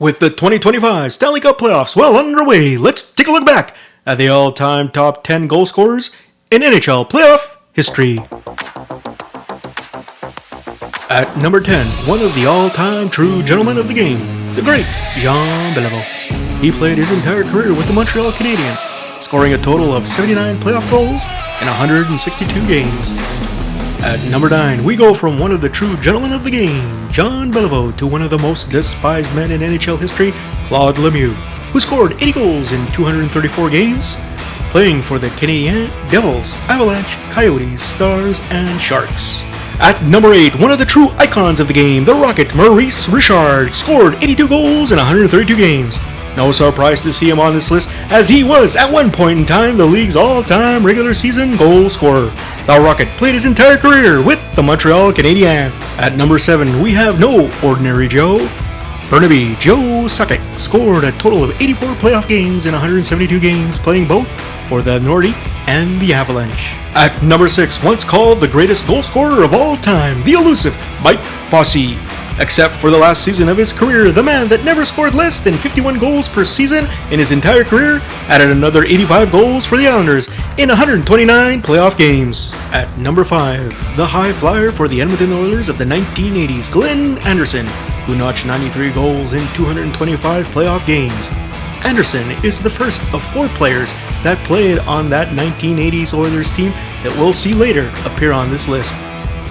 With the 2025 Stanley Cup Playoffs well underway, let's take a look back at the all-time top 10 goal scorers in NHL playoff history. At number 10, one of the all-time true gentlemen of the game, the great Jean Beliveau. He played his entire career with the Montreal Canadiens, scoring a total of 79 playoff goals in 162 games. At number 9, we go from one of the true gentlemen of the game, Jean Beliveau, to one of the most despised men in NHL history, Claude Lemieux, who scored 80 goals in 234 games, playing for the Canadiens, Devils, Avalanche, Coyotes, Stars, and Sharks. At number 8, one of the true icons of the game, the Rocket, Maurice Richard, scored 82 goals in 132 games. No surprise to see him on this list, as he was, at one point in time, the league's all-time regular season goal scorer. The Rocket played his entire career with the Montreal Canadiens. At number 7, we have no ordinary Joe. Burnaby Joe Sakic scored a total of 84 playoff games in 172 games, playing both for the Nordique and the Avalanche. At number 6, once called the greatest goal scorer of all time, the elusive Mike Bossy. Except for the last season of his career, the man that never scored less than 51 goals per season in his entire career added another 85 goals for the Islanders in 129 playoff games. At number 5, the high flyer for the Edmonton Oilers of the 1980s, Glenn Anderson, who notched 93 goals in 225 playoff games. Anderson is the first of 4 players that played on that 1980s Oilers team that we'll see later appear on this list.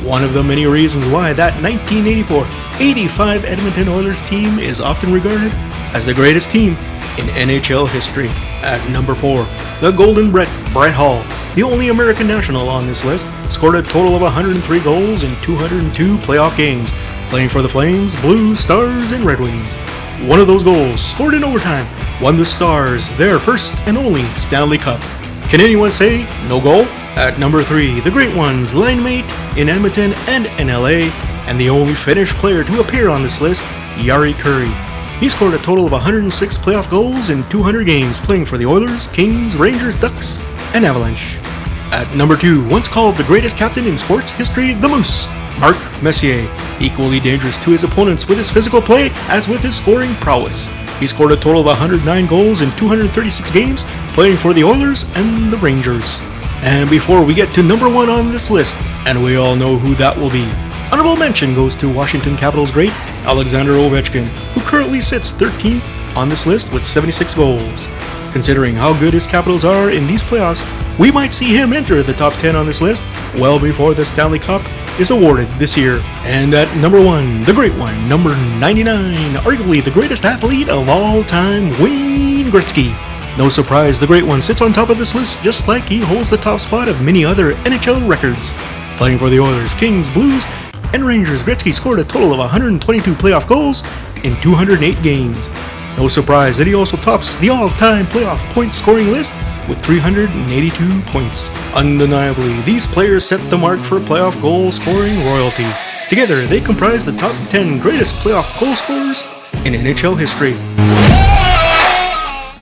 One of the many reasons why that 1984-85 Edmonton Oilers team is often regarded as the greatest team in NHL history. At number 4, the Golden Brett Hall, the only American national on this list, scored a total of 103 goals in 202 playoff games, playing for the Flames, Blues, Stars, and Red Wings. One of those goals, scored in overtime, won the Stars their first and only Stanley Cup. Can anyone say no goal? At number 3, the great ones, line mate in Edmonton and in LA, and the only Finnish player to appear on this list, Jari Kurri. He scored a total of 106 playoff goals in 200 games, playing for the Oilers, Kings, Rangers, Ducks, and Avalanche. At number 2, once called the greatest captain in sports history, the Moose, Mark Messier, equally dangerous to his opponents with his physical play as with his scoring prowess. He scored a total of 109 goals in 236 games, playing for the Oilers and the Rangers. And before we get to number 1 on this list, and we all know who that will be, honorable mention goes to Washington Capitals great Alexander Ovechkin, who currently sits 13th on this list with 76 goals. Considering how good his Capitals are in these playoffs, we might see him enter the top 10 on this list well before the Stanley Cup is awarded this year. And at number 1, the great one, number 99, arguably the greatest athlete of all time, Wayne Gretzky. No surprise, the great one sits on top of this list just like he holds the top spot of many other NHL records. Playing for the Oilers, Kings, Blues, and Rangers, Gretzky scored a total of 122 playoff goals in 208 games. No surprise that he also tops the all-time playoff point scoring list with 382 points. Undeniably, these players set the mark for playoff goal scoring royalty. Together, they comprise the top 10 greatest playoff goal scorers in NHL history.